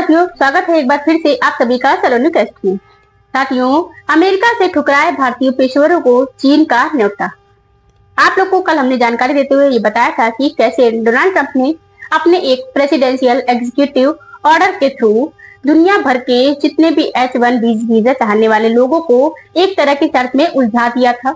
साथियों, स्वागत है एक बार फिर से आप सभी का सलोनी टेस्ट में। साथियों, अमेरिका से ठुकराए भारतीय पेशेवरों को चीन का न्योता। आप लोग को कल हमने जानकारी देते हुए ये बताया था कि कैसे डोनाल्ड ट्रंप ने अपने एक प्रेसिडेंशियल एग्जीक्यूटिव ऑर्डर के थ्रू दुनिया भर के जितने भी H-1B वीजा चाहने वाले लोगों को एक तरह की शर्त में उलझा दिया था।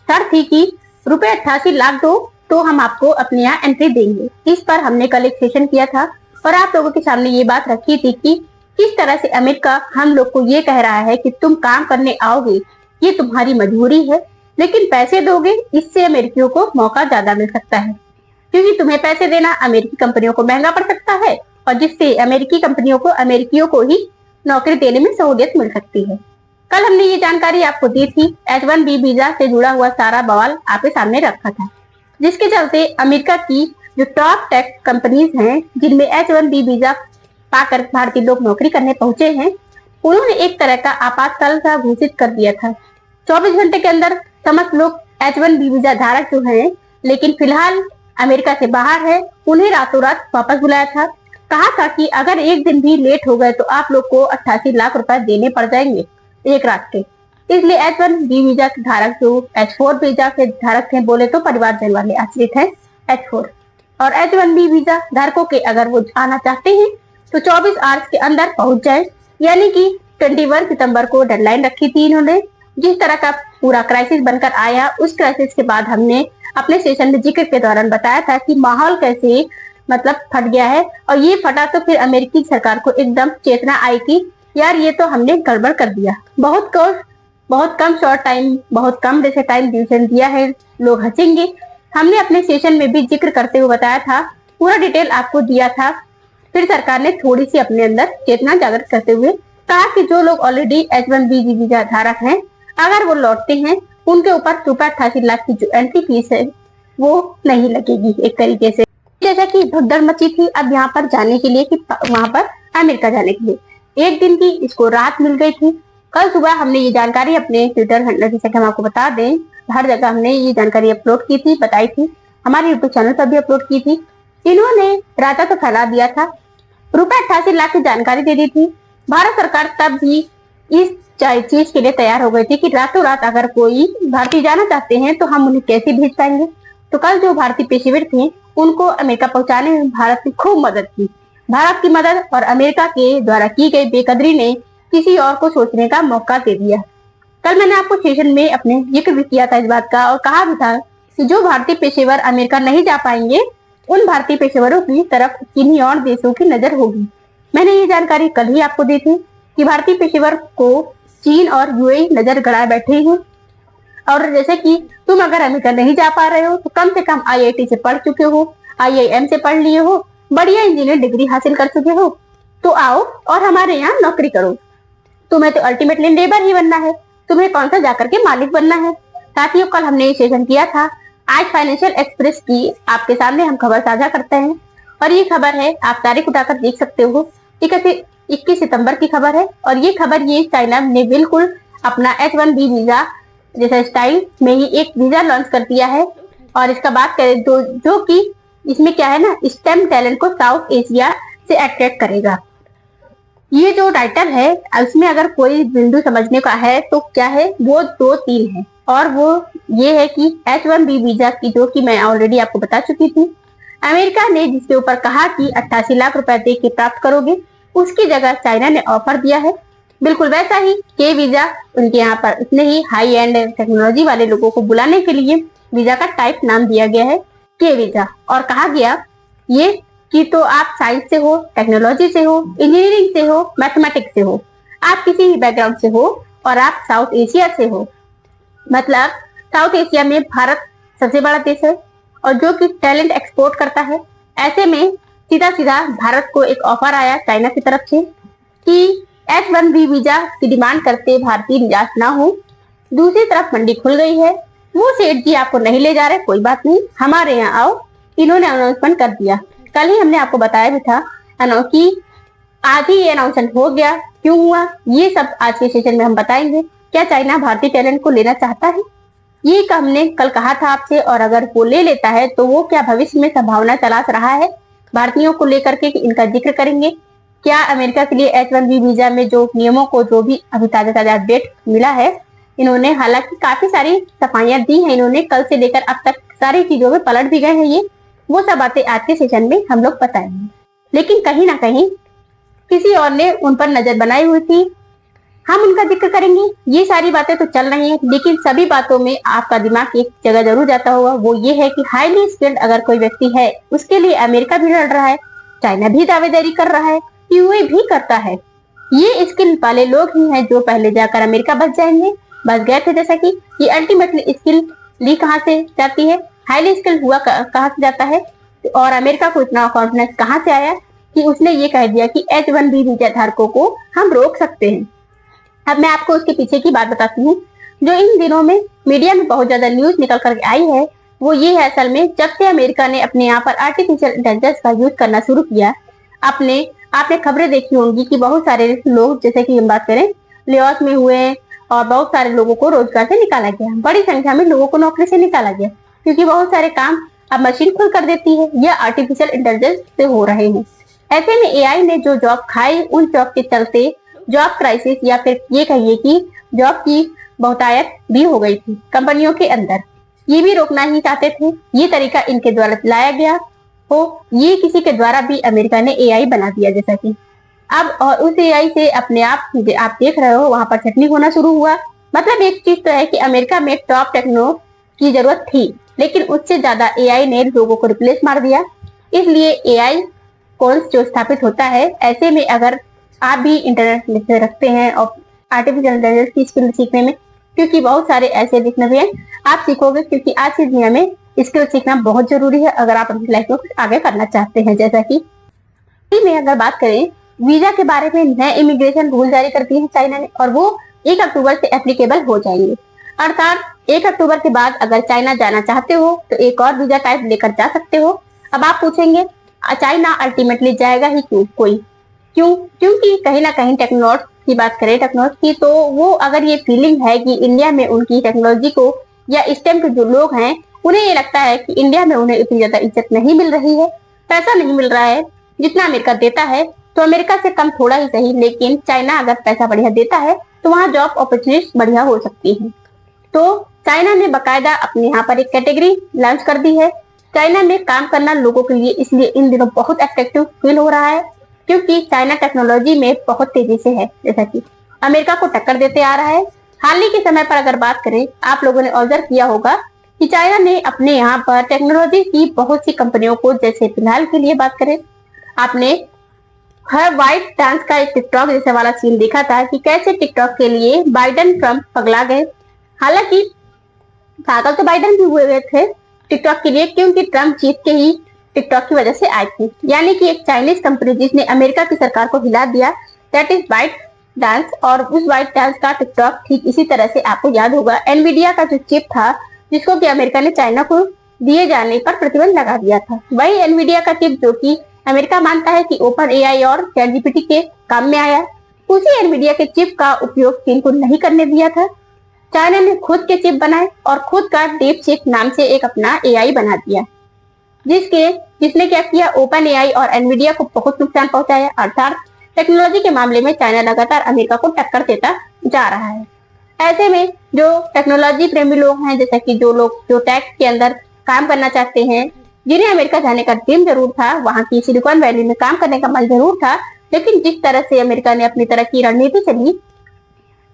शर्त थी कि रुपए 88 लाख दो तो हम आपको अपने यहाँ एंट्री देंगे। इस पर हमने कल एक सेशन किया था और आप लोगों के सामने ये बात रखी थी कि किस तरह से अमेरिका हम लोग को ये कह रहा है कि तुम काम करने आओगे, ये तुम्हारी मजबूरी है, लेकिन पैसे दोगे इससे अमेरिकियों को मौका ज्यादा मिल सकता है, क्योंकि तुम्हें पैसे देना अमेरिकी कंपनियों को महंगा पड़ सकता है और जिससे अमेरिकी कंपनियों को अमेरिकियों को ही नौकरी देने में सहूलियत मिल सकती है। कल हमने ये जानकारी आपको दी थी, H-1B वीजा से जुड़ा हुआ सारा बवाल आपके सामने रखा था, जिसके चलते अमेरिका की जो टॉप टेक कंपनीज हैं जिनमें H-1B वीजा पाकर भारतीय लोग नौकरी करने पहुंचे हैं, उन्होंने एक तरह का आपातकाल सा घोषित कर दिया था। 24 घंटे के अंदर समस्त लोग H-1B वीजा धारक जो हैं लेकिन फिलहाल अमेरिका से बाहर है, उन्हें रातों रात वापस बुलाया था। कहा था कि अगर एक दिन भी लेट हो गए तो आप लोग को 88 लाख रुपए देने पड़ जाएंगे एक रात के। इसलिए H-1B वीजा के धारक जो H-4 वीजा के धारक थे, बोले तो परिवारजन वाले आश्रित हैं H-4, और H-1B वीजा धारकों के अगर वो आना चाहते हैं तो 24 आवर्स के अंदर पहुंच जाए, यानी कि 21 सितंबर को डेडलाइन रखी थी इन्होंने। जिस तरह का पूरा क्राइसिस बनकर आया, उस क्राइसिस के बाद हमने अपने सेशन में जिक्र के दौरान बताया था कि माहौल कैसे मतलब फट गया है, और ये फटा तो फिर अमेरिकी सरकार को एकदम चेतना आई कि यार ये तो हमने गड़बड़ कर दिया। बहुत कम शॉर्ट टाइम, बहुत कम जैसे टाइम डिसीजन दिया है, लोग हंसेंगे। हमने अपने सेशन में भी जिक्र करते हुए बताया था, पूरा डिटेल आपको दिया था। फिर सरकार ने थोड़ी सी अपने अंदर चेतना जागृत करते हुए कहा कि जो लोग ऑलरेडी H-1B वीजा धारक हैं, अगर वो लौटते हैं उनके ऊपर रुपए 88 लाख की जो एंट्री फीस है वो नहीं लगेगी। एक तरीके से जैसा कि भगदड़ मची थी अब यहाँ पर जाने के लिए, कि वहां पर अमेरिका जाने के लिए एक दिन की इसको राहत मिल गई थी। कल सुबह हमने ये जानकारी अपने ट्विटर हैंडल, जैसा कि हम आपको बता दें, हर जगह हमने ये जानकारी अपलोड की थी, बताई थी, हमारे यूट्यूब चैनल पर भी अपलोड की थी। इन्होंने राता तो फैला दिया था, रुपए 88 लाख की जानकारी दे दी थी। भारत सरकार तब भी इस चीज के लिए तैयार हो गई थी कि रातों रात अगर कोई भारतीय जाना चाहते हैं तो हम उन्हें कैसे भेज पाएंगे। तो कल जो भारतीय पेशेवर थे उनको अमेरिका पहुंचाने में भारत ने खूब मदद की। भारत की मदद और अमेरिका के द्वारा की गई बेकदरी ने किसी और को सोचने का मौका दे दिया। कल मैंने आपको सेशन में अपने जिक्र भी किया था इस बात का, और कहा भी था कि जो भारतीय पेशेवर अमेरिका नहीं जा पाएंगे उन भारतीय पेशेवरों की तरफ किन्हीं और देशों की नजर होगी। मैंने ये जानकारी कल ही आपको दी थी कि भारतीय पेशेवर को चीन और UAE नजर गड़ाए बैठे हैं, और जैसे कि तुम अगर अमेरिका नहीं जा पा रहे हो तो कम से कम IIT से पढ़ चुके हो, IIM से पढ़ लिए हो, बढ़िया इंजीनियर डिग्री हासिल कर चुके हो, तो आओ और हमारे यहाँ नौकरी करो। तुम्हें तो अल्टीमेटली लेबर ही बनना है, तुम्हें कौन सा जाकर के मालिक बनना है। साथियों, कल हमने ये सेशन किया था, आज फाइनेंशियल एक्सप्रेस की आपके सामने हम खबर साझा करते हैं, और ये खबर है, आप तारीख उठाकर देख सकते हो, 21 सितंबर की खबर है। और ये खबर ये चाइना ने बिल्कुल अपना H-1B वीजा जैसा स्टाइल में ही एक वीजा लॉन्च कर दिया है। और इसका बात करें तो जो कि इसमें क्या है ना, स्टेम टैलेंट को साउथ एशिया से अट्रैक्ट करेगा। ये जो टाइटल है उसमें अगर कोई बिंदु समझने का है तो क्या है, वो 2-3 है, और वो ये है कि H-1B वीजा की, जो कि मैं ऑलरेडी आपको बता चुकी थी, अमेरिका ने जिसके ऊपर कहा कि 88 लाख रुपए दे के प्राप्त करोगे, उसकी जगह चाइना ने ऑफर दिया है बिल्कुल वैसा ही के वीजा। उनके यहाँ पर इतने ही हाई एंड टेक्नोलॉजी वाले लोगों को बुलाने के लिए वीजा का टाइप नाम दिया गया है के वीजा, और कहा गया ये कि तो आप साइंस से हो, टेक्नोलॉजी से हो, इंजीनियरिंग से हो, मैथमेटिक्स से हो, आप किसी भी बैकग्राउंड से हो, और आप साउथ एशिया से हो, मतलब साउथ एशिया में भारत सबसे बड़ा देश है और जो कि टैलेंट एक्सपोर्ट करता है। ऐसे में सीधा सीधा भारत को एक ऑफर आया चाइना की तरफ से कि H-1B वीजा की डिमांड करते भारतीय निराश ना हो। दूसरी तरफ मंडी खुल गई है, वो सेठ जी आपको नहीं ले जा रहे, कोई बात नहीं, हमारे यहाँ आओ, इन्होंने अनाउंसमेंट कर दिया। कल ही हमने आपको बताया भी था कि आज ही ये अनाउंसमेंट हो गया। क्यों हुआ ये सब आज के सेशन में हम बताएंगे। क्या चाइना भारतीय टैलेंट को लेना चाहता है, ये हमने कल कहा था आपसे, और अगर वो ले लेता है तो वो क्या भविष्य में संभावना तलाश रहा है भारतीयों को लेकर के, इनका जिक्र करेंगे। क्या अमेरिका के लिए H1B वीजा में जो नियमों को जो भी अभी ताजा अपडेट मिला है, इन्होंने हालांकि काफी सारी सफाइयां दी हैं, इन्होंने कल से लेकर अब तक सारी चीजों में पलट भी गए हैं। ये वो सब बातें आज के सेशन में हम लोग बताएंगे, लेकिन कहीं ना कहीं किसी और ने उन पर नजर बनाई हुई थी, हम उनका जिक्र करेंगे। ये सारी बातें तो चल रही हैं, लेकिन सभी बातों में आपका दिमाग एक जगह जरूर जाता होगा, वो ये है कि हाईली स्किल्ड अगर कोई व्यक्ति है, उसके लिए अमेरिका भी लड़ रहा है, चाइना भी दावेदारी कर रहा है, यूए भी करता है। ये स्किल वाले लोग ही हैं जो पहले जाकर अमेरिका बच जाएंगे, बच गए थे। जैसा कि ये अल्टीमेटली स्किल ली कहाँ से जाती है, हाईली स्किल हुआ कहाँ से जाता है, और अमेरिका को इतना कॉन्फिडेंस कहाँ से आया कि उसने ये कह दिया कि H1B वीजा धारकों को हम रोक सकते हैं। अब मैं आपको उसके पीछे की बात बताती हूँ। जो इन दिनों में मीडिया में बहुत ज्यादा न्यूज निकल कर आई है, वो ये है असल में जब से अमेरिका ने अपने यहाँ पर आर्टिफिशियल इंटेलिजेंस का यूज करना शुरू किया, आपने खबरें देखी होंगी कि बहुत सारे लोग, जैसे कि हम बात करें, लेऑफ में हुए और बहुत सारे लोगों को रोजगार से निकाला गया, बड़ी संख्या में लोगों को नौकरी से निकाला गया, क्योंकि बहुत सारे काम अब मशीन खुद कर देती है या आर्टिफिशियल इंटेलिजेंस से हो रहे हैं। ऐसे में एआई ने जो जॉब खाई, उन जॉब के चलते जॉब क्राइसिस या फिर ये कहिए कि जॉब की बहुतायत भी हो गई थी कंपनियों के अंदर। ये भी रोकना ही चाहते थे, ये तरीका इनके द्वारा लाया गया हो, ये किसी के द्वारा भी अमेरिका ने एआई बना दिया। जैसा कि अब और उस एआई से अपने आप देख रहे हो वहां पर छटनी होना शुरू हुआ। मतलब एक चीज तो है कि अमेरिका में टॉप टेक्नो की जरूरत थी, लेकिन उससे ज्यादा एआई ने लोगों को रिप्लेस मार दिया। इसलिए एआई कोर्स जो स्थापित होता है, ऐसे में अगर आप भी इंटरनेट से रखते हैं और आर्टिफिशियल इंटेलिजेंस की स्किल सीखने में, क्योंकि बहुत सारे ऐसे दिखने भी हैं, आप सीखोगे, क्योंकि आज की दुनिया में स्किल सीखना बहुत जरूरी है अगर आप अपनी लाइफ में कुछ आगे करना चाहते हैं। जैसा कि में अगर बात करें वीजा के बारे में, नए इमिग्रेशन रूल जारी कर दिए हैं चाइना ने, और वो 1 अक्टूबर से एप्लीकेबल हो जाएंगे। अर्थात 1 अक्टूबर के बाद अगर चाइना जाना चाहते हो तो एक और वीजा टाइप लेकर जा सकते हो। अब आप पूछेंगे चाइना अल्टीमेटली जाएगा ही क्यों? क्योंकि कहीं ना कहीं टेक्नोलॉजी की बात करें, टेक्नोलॉजी की, तो वो अगर ये फीलिंग है कि इंडिया में उनकी टेक्नोलॉजी को या इस टाइम के जो लोग हैं उन्हें ये लगता है कि इंडिया में उन्हें इतनी ज्यादा इज्जत नहीं मिल रही है, पैसा नहीं मिल रहा है जितना अमेरिका देता है, तो अमेरिका से कम थोड़ा ही सही, लेकिन चाइना अगर पैसा बढ़िया देता है तो वहाँ जॉब अपॉर्चुनिटीज बढ़िया हो सकती है। तो चाइना ने बाकायदा अपने यहाँ पर एक कैटेगरी लॉन्च कर दी है। चाइना में काम करना लोगों के लिए इसलिए इन दिनों बहुत अट्रैक्टिव फील हो रहा है, क्योंकि चाइना टेक्नोलॉजी में बहुत तेजी से है, जैसा कि अमेरिका को टक्कर देते आ रहा है। हाल ही के समय पर अगर बात करें, आप लोगों ने ऑब्जर्व किया होगा कि चाइना ने अपने यहाँ पर टेक्नोलॉजी की बहुत सी कंपनियों को, जैसे फिलहाल के लिए बात करें, आपने हर व्हाइट डांस का एक टिकटॉक जैसे वाला सीन देखा था कि कैसे टिकटॉक के लिए बाइडेन ट्रम्प पगला गए। हालांकि पागल तो बाइडेन भी हुए थे टिकटॉक के लिए, क्योंकि ट्रम्प जीत के ही टिकटॉक की वजह से आई थी। यानी कि एक चाइनीज कंपनी जिसने अमेरिका की सरकार को हिला दिया, दैट इज व्हाइट डांस। और उस व्हाइट डांस का टिकटॉक ठीक इसी तरह से आपको याद होगा, एनवीडिया का जो चिप था जिसको कि अमेरिका ने चाइना को दिए जाने पर प्रतिबंध लगा दिया था, वही एनवीडिया का चिप जो कि अमेरिका मानता है कि ओपन एआई और चैटजीपीटी के काम में आया, उसी एनवीडिया के चिप का उपयोग चीन को नहीं करने दिया था। चाइना ने खुद के चिप बनाए और खुद का डीपसीक नाम से एक अपना एआई बना दिया, जिसने क्या किया, ओपन एआई और एनवीडिया को बहुत नुकसान पहुंचाया। अर्थात टेक्नोलॉजी के मामले में चाइना लगातार अमेरिका को टक्कर देता जा रहा है। ऐसे में जो टेक्नोलॉजी प्रेमी लोग हैं, जैसे कि जो लोग जो टेक के अंदर काम करना चाहते हैं, जिन्हें अमेरिका जाने का ड्रीम जरूर था, वहां की सिलिकॉन वैली में काम करने का मन जरूर था, लेकिन जिस तरह से अमेरिका ने अपनी तरह की रणनीति चली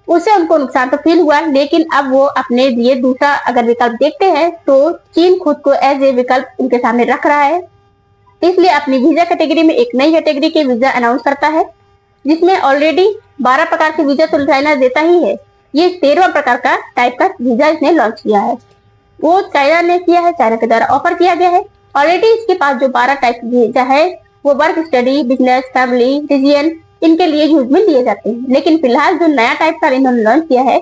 उससे उनको नुकसान तो फील हुआ। लेकिन अब वो अपने लिए दूसरा अगर विकल्प देखते हैं तो चीन खुद को एज ए विकल्प उनके सामने रख रहा है, इसलिए अपनी वीजा कैटेगरी में एक नई कैटेगरी के वीजा अनाउंस करता है, जिसमें ऑलरेडी 12 प्रकार के वीजा तो चाइना देता ही है, ये 13वां प्रकार का टाइप का वीजा इसने लॉन्च किया है। वो चाइना ने किया है, चाइना के द्वारा ऑफर किया गया है। ऑलरेडी इसके पास जो 12 टाइप वीजा है वो work, study, business, family, reason, इनके लिए यूज में लिए जाते हैं। लेकिन फिलहाल जो नया टाइप का इन्होंने लॉन्च किया है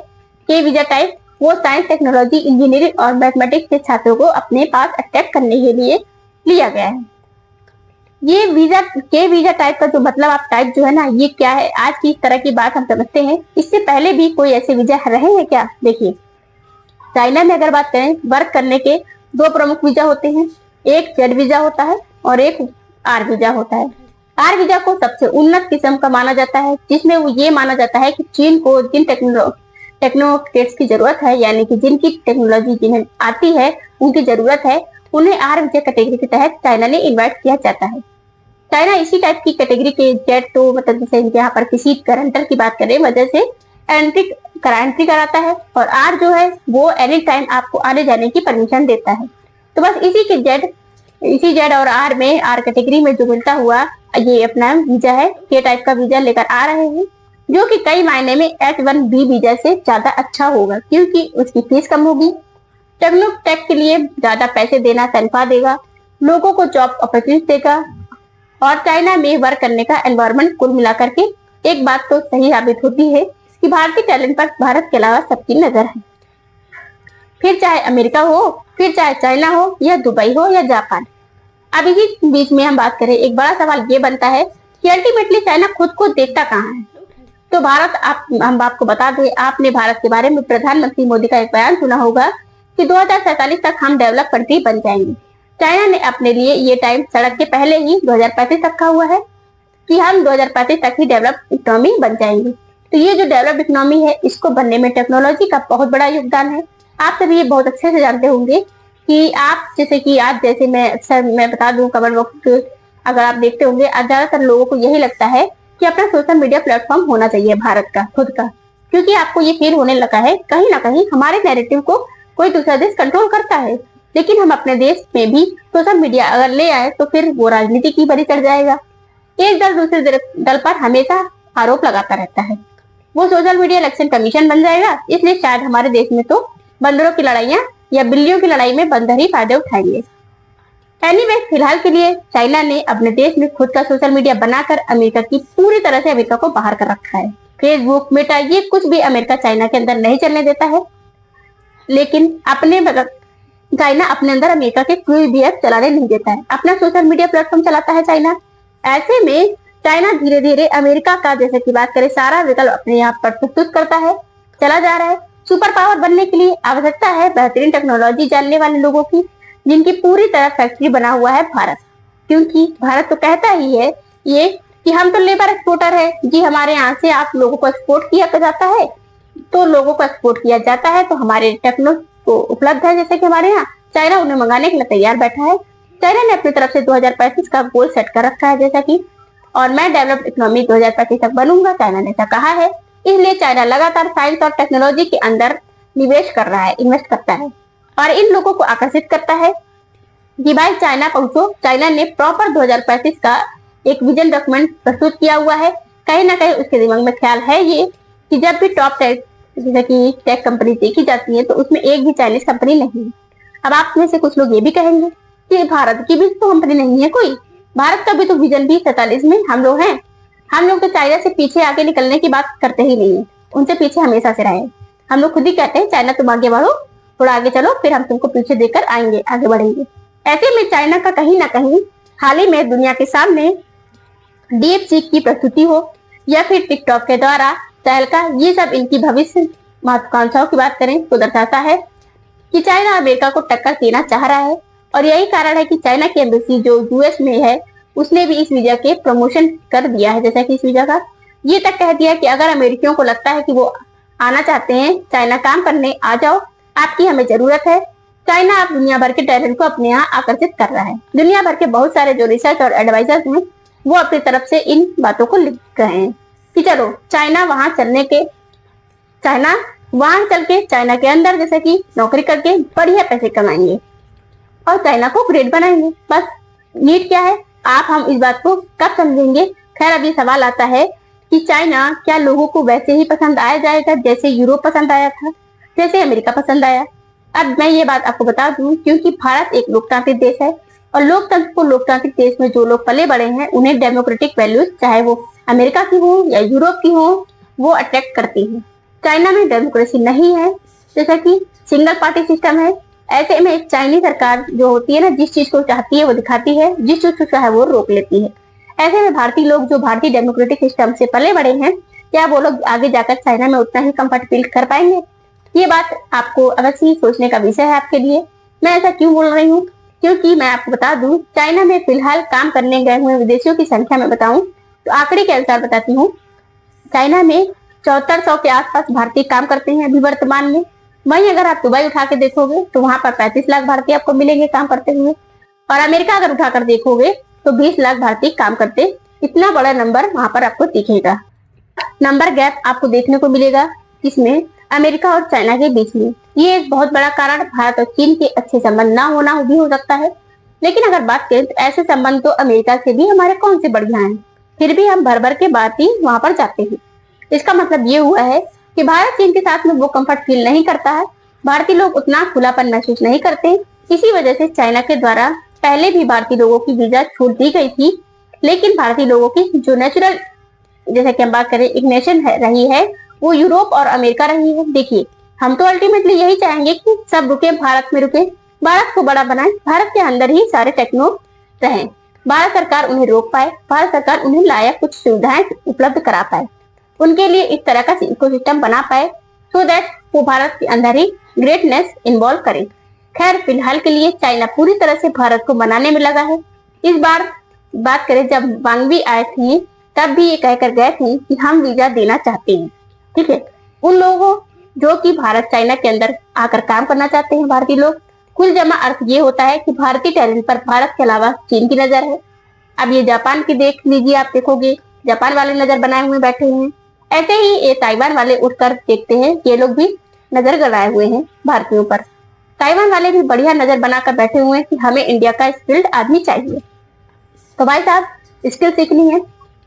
के वीजा टाइप, वो साइंस, टेक्नोलॉजी, इंजीनियरिंग और मैथमेटिक्स के छात्रों को अपने पास अट्रैक्ट करने के लिए लिया गया है। ये वीजा टाइप का जो मतलब आप टाइप जो है ना, ये क्या है, आज की इस तरह की बात हम समझते हैं। इससे पहले भी कोई ऐसे वीजा रहे हैं क्या? देखिए, चाइना में अगर बात करें, वर्क करने के 2 प्रमुख वीजा होते हैं, एक जेड वीजा होता है और एक आर वीजा होता है। आर वीजा को सबसे उन्नत किस्म का माना जाता है, जिसमें वो ये माना जाता है कि चीन को जिन टेक्नोक्रेट्स की जरूरत है, यानी कि जिनकी टेक्नोलॉजी जिन्हें आती है, उनकी जरूरत है, उन्हें आर वीजा कैटेगरी के तहत चाइना ने इन्वाइट किया जाता है। चाइना इसी टाइप की कैटेगरी के जेट, तो मतलब जैसे इनके यहाँ पर किसी गारंटर की बात करें वजह से एंट्री कराता है, और आर जो है वो एनी टाइम आपको आने जाने की परमिशन देता है। तो बस इसी जेड और आर में, आर कैटेगरी में जो मिलता हुआ ये अपना वीजा है, के टाइप का वीजा लेकर आ रहे हैं, जो कि कई मायने में H1B वीजा से ज्यादा अच्छा होगा, क्योंकि उसकी फीस कम होगी, टेक के लिए ज्यादा पैसे देना तनख्वाह देगा, लोगों को जॉब अपॉर्चुनिटी देगा, और चाइना में वर्क करने का एनवायरनमेंट कुल मिलाकर के एक बात तो सही साबित होती है कि भारतीय टैलेंट पर भारत के अलावा सबकी नजर है। फिर चाहे अमेरिका हो, फिर चाहे चाइना हो, या दुबई हो, या जापान। अब इसी बीच में हम बात करें, एक बड़ा सवाल ये बनता है कि अल्टीमेटली चाइना खुद को देखता कहाँ है। तो भारत, हम आपको बता दें, आपने भारत के बारे में प्रधानमंत्री मोदी का एक बयान सुना होगा कि 2047 तक हम डेवलप कंट्री बन जाएंगे। चाइना ने अपने लिए ये टाइम सड़क के पहले ही 2035 रखा हुआ है कि हम 2035 तक ही डेवलप इकोनॉमी बन जाएंगे। तो ये जो डेवलप इकोनॉमी है, इसको बनने में टेक्नोलॉजी का बहुत बड़ा योगदान है। आप सभी ये बहुत अच्छे से जानते होंगे कि आप जैसे कि आज जैसे मैं बता दूं, कमेंट बॉक्स अगर आप देखते होंगे, ज्यादातर लोगों को यही लगता है कि अपना सोशल मीडिया प्लेटफॉर्म होना चाहिए भारत का, खुद का, क्योंकि आपको ये फील होने लगा है कहीं ना कहीं हमारे नैरेटिव को कोई दूसरा देश कंट्रोल करता है। लेकिन हम अपने देश में भी सोशल मीडिया अगर ले आए तो फिर वो राजनीति की बलि चढ़ जाएगा। एक दल दूसरे दल पर हमेशा आरोप लगाता रहता है, वो सोशल मीडिया इलेक्शन कमीशन बन जाएगा। इसलिए शायद हमारे देश में तो बंदरों की लड़ाइयां या बिल्लियों की लड़ाई में बंदर ही फायदे उठाएंगे। एनीवे, फिलहाल के लिए चाइना ने अपने देश में खुद का सोशल मीडिया बनाकर अमेरिका की पूरी तरह से अमेरिका को बाहर कर रखा है। फेसबुक, मेटा, ये कुछ भी अमेरिका चाइना के अंदर नहीं चलने देता है, लेकिन चाइना अपने अंदर अमेरिका के कोई भी ऐप चलाने नहीं देता है। अपना सोशल मीडिया प्लेटफॉर्म चलाता है चाइना। ऐसे में चाइना धीरे धीरे अमेरिका का, जैसे की बात करें, सारा विकल्प अपने यहाँ पर प्रस्तुत करता है, चला जा रहा है। सुपर पावर बनने के लिए आवश्यकता है बेहतरीन टेक्नोलॉजी जानने वाले लोगों की, जिनकी पूरी तरह फैक्ट्री बना हुआ है भारत। क्योंकि भारत तो कहता ही है ये कि हम तो लेबर एक्सपोर्टर है जी, हमारे यहाँ से आप लोगों को एक्सपोर्ट किया जाता है, तो लोगों को एक्सपोर्ट किया जाता है, तो हमारे टेक्नोलॉजी को उपलब्ध है। जैसे कि हमारे यहाँ चाइना उन्हें मंगाने के लिए तैयार बैठा है। चाइना ने अपनी तरफ से 2035 का गोल सेट कर रखा है, जैसा कि, और मैं डेवलप्ड इकोनॉमी 2035 तक बनूंगा, चाइना ने ऐसा कहा है। इसलिए चाइना लगातार साइंस और टेक्नोलॉजी के अंदर निवेश कर रहा है, इन्वेस्ट करता है, और इन लोगों को आकर्षित करता है कि भाई चाइना पहुंचो। चाइना ने प्रॉपर 2035 का एक विजन डॉक्यूमेंट प्रस्तुत किया हुआ है। कहीं ना कहीं उसके दिमाग में ख्याल है ये कि जब भी टॉप टेक, जैसे कि टेक कंपनी देखी जाती है, तो उसमें एक भी चाइनीज कंपनी नहीं है। अब आप में से कुछ लोग ये भी कहेंगे कि भारत की भी तो कंपनी नहीं है कोई, भारत का भी तो विजन भी 47 में हम लोग हैं। हम लोग तो चाइना से पीछे आगे निकलने की बात करते ही नहीं है, उनसे पीछे हमेशा से रहे। हम लोग खुद ही कहते हैं चाइना तुम आगे बढ़ो, थोड़ा आगे चलो, फिर हम तुमको पीछे देकर आएंगे, आगे बढ़ेंगे। ऐसे में चाइना का कहीं ना कहीं हाल ही में दुनिया के सामने DeepSeek की प्रस्तुति हो या फिर टिकटॉक के द्वारा तहलका, ये सब इनकी भविष्य महत्वाकांक्षाओं की बात करें तो दर्शाता है कि चाइना अमेरिका को टक्कर देना चाह रहा है। और यही कारण है कि चाइना की एम्बेसी जो US में है, उसने भी इस वीजा के प्रमोशन कर दिया है। जैसा कि इस वीजा का ये तक कह दिया कि अगर अमेरिकियों को लगता है कि वो आना चाहते हैं चाइना काम करने, आ जाओ, आपकी हमें जरूरत है। चाइना अब दुनिया भर के टैलेंट को अपने यहाँ आकर्षित कर रहा है। दुनिया भर के बहुत सारे जो रिसर्च और एडवाइजर्स हैं, वो अपनी तरफ से इन बातों को लिख रहे हैं कि चलो चाइना वहां चल के चाइना के अंदर जैसे कि नौकरी करके बढ़िया पैसे कमाएंगे और चाइना को ग्रेट बनाएंगे। बस नीड क्या है, आप हम इस बात को कब समझेंगे। खैर, अब ये सवाल आता है कि चाइना क्या लोगों को वैसे ही पसंद आया जाएगा जैसे यूरोप पसंद आया था, जैसे अमेरिका पसंद आया। अब मैं ये बात आपको बता दूं, क्योंकि भारत एक लोकतांत्रिक देश है और लोकतंत्र को, लोकतांत्रिक देश में जो लोग पले बड़े हैं, उन्हें डेमोक्रेटिक वैल्यूज, चाहे वो अमेरिका की हो या यूरोप की हो, वो अट्रैक्ट करती है। चाइना में डेमोक्रेसी नहीं है, जैसा कि सिंगल पार्टी सिस्टम है। ऐसे में एक चाइनीज सरकार जो होती है ना, जिस चीज को चाहती है वो दिखाती है, जिस चीज को चाहे वो रोक लेती है। ऐसे में भारतीय लोग जो भारतीय डेमोक्रेटिक सिस्टम से पले बड़े हैं, क्या वो लोग आगे जाकर चाइना में उतना ही कंफर्ट फील कर पाएंगे? ये बात आपको अवश्य ही सोचने का विषय है आपके लिए। मैं ऐसा क्यों बोल रही हूँ? क्योंकि मैं आपको बता दूं, चाइना में फिलहाल काम करने गए हुए विदेशियों की संख्या में बताऊं तो आंकड़े के अनुसार बताती हूँ, चाइना में 7400 के आसपास भारतीय काम करते हैं अभी वर्तमान में। वहीं अगर आप दुबई उठा के देखोगे तो वहां पर 35 लाख भारतीय आपको मिलेंगे काम करते हुए, और अमेरिका अगर उठाकर देखोगे तो 20 लाख भारतीय काम करते, इतना बड़ा नंबर वहां पर आपको दिखेगा। नंबर गैप आपको देखने को मिलेगा इसमें अमेरिका और चाइना के बीच में। ये एक बहुत बड़ा कारण भारत और चीन के अच्छे संबंध ना होना भी हो सकता है। लेकिन अगर बात करें तो ऐसे संबंध तो अमेरिका से भी हमारे कौन से बढ़िया हैं, फिर भी हम भर भर के बात ही वहां पर जाते हैं। इसका मतलब ये हुआ है कि भारत चीन के साथ में वो कंफर्ट फील नहीं करता है, भारतीय लोग उतना खुलापन महसूस नहीं करते। इसी वजह से चाइना के द्वारा पहले भी भारतीय लोगों की वीजा छूट दी गई थी, लेकिन भारतीय लोगों की जो नेचुरल, जैसे कि हम बात करें, एक नेशन रही है वो यूरोप और अमेरिका रही है। देखिए, हम तो अल्टीमेटली यही चाहेंगे कि सब रुके, भारत में रुके, भारत को बड़ा बनाए, भारत के अंदर ही सारे टेक्नो रहे, भारत सरकार उन्हें रोक पाए, भारत सरकार उन्हें लायक कुछ सुविधाएं उपलब्ध करा पाए, उनके लिए इस तरह का इकोसिस्टम बना पाए, सो दैट वो भारत के अंदर ही ग्रेटनेस इन्वॉल्व करे। खैर, फिलहाल के लिए चाइना पूरी तरह से भारत को बनाने में लगा है। इस बार बात करें, जब वांग वी आए थे तब भी ये कहकर गए थे कि हम वीजा देना चाहते हैं, ठीक है, उन लोगों जो कि भारत चाइना के अंदर आकर काम करना चाहते हैं भारतीय लोग। कुल जमा अर्थ ये होता है कि भारतीय टैलेंट पर भारत के अलावा चीन की नजर है। अब ये जापान की देख लीजिए, आप देखोगे जापान वाले नजर बनाए हुए बैठे हुए हैं, ऐसे ही ये ताइवान वाले उठकर देखते हैं, ये लोग भी नजर गड़ाए हुए हैं भारतीयों पर। ताइवान वाले भी बढ़िया नजर बनाकर बैठे हुए हैं कि हमें इंडिया का स्किल्ड आदमी चाहिए। तो भाई साहब, स्किल सीखनी है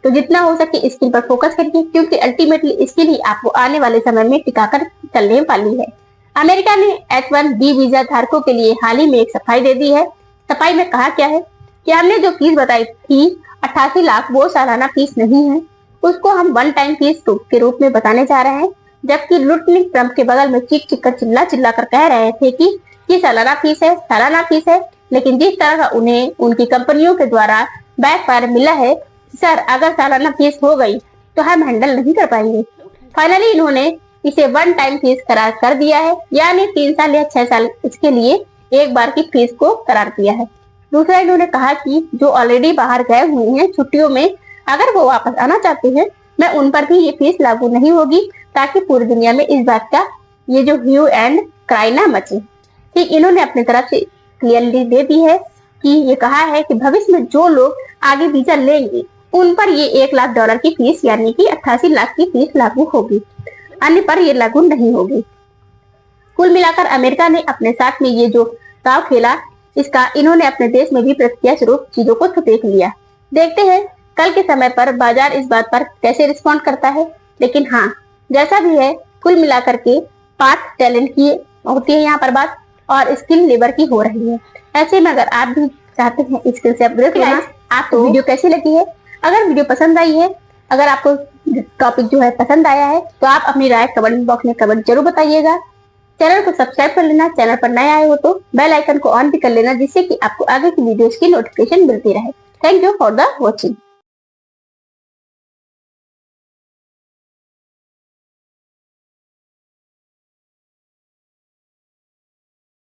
तो जितना हो सके स्किल पर फोकस करिए, क्योंकि अल्टीमेटली स्किल ही आपको आने वाले समय में टिकाकर चलने वाली है। अमेरिका ने H1B वीजा धारकों के लिए हाल ही में एक सफाई दे दी है। सफाई में कहा क्या है कि हमने जो फीस बताई थी 88 लाख, वो सालाना फीस नहीं है, उसको हम वन टाइम फीस के रूप में बताने जा रहे हैं। जबकि लुटनिक ट्रंप के बगल में चीख चीख कर चिल्ला कर कह रहे थे कि ये सालाना फीस है, सालाना फीस है। लेकिन जिस तरह का उन्हें उनकी कंपनियों के द्वारा बैकफायर मिला है, सर अगर सालाना फीस हो गई तो हम हैंडल नहीं कर पाएंगे। फाइनली इन्होंने इसे वन टाइम फीस करार कर दिया है, यानी 3 साल या 6 साल इसके लिए एक बार की फीस को करार किया है। दूसरा, इन्होंने कहा कि जो ऑलरेडी बाहर गए हुए हैं छुट्टियों में, अगर वो वापस आना चाहते हैं, मैं उन पर भी ये फीस लागू नहीं होगी, ताकि पूरी दुनिया में इस बात का ये जो ह्यू एंड क्राई ना मचे। ठीक, इन्होंने अपनी तरफ से क्लियरली दे दी है कि ये कहा है कि भविष्य में जो लोग आगे वीजा लेंगे उन पर ये $1 लाख की फीस यानी कि 88 लाख की फीस लागू होगी, अन्य पर ये लागू नहीं होगी। कुल मिलाकर अमेरिका ने अपने साथ में ये जो दांव खेला, इसका इन्होंने अपने देश में भी प्रतिक्रिया स्वरूप चीजों को तो देख लिया। देखते हैं कल के समय पर बाजार इस बात पर कैसे रिस्पॉन्ड करता है। लेकिन हाँ, जैसा भी है, कुल मिलाकर के पाथ टैलेंट की होती है यहाँ पर बात, और स्किल लेबर की हो रही है। ऐसे में अगर आप भी चाहते हैं स्किल से अपग्रेड होना, आपको वीडियो कैसी लगी है? अगर वीडियो पसंद आई है, अगर आपको टॉपिक जो है पसंद आया है, तो आप अपनी राय कमेंट बॉक्स में कमेंट जरूर बताइएगा। चैनल को सब्सक्राइब कर लेना, चैनल पर नए आए हो तो बेल आइकन को ऑन भी कर लेना, जिससे कि आपको आगे की वीडियोस की नोटिफिकेशन मिलती रहे। Thank you for the watching.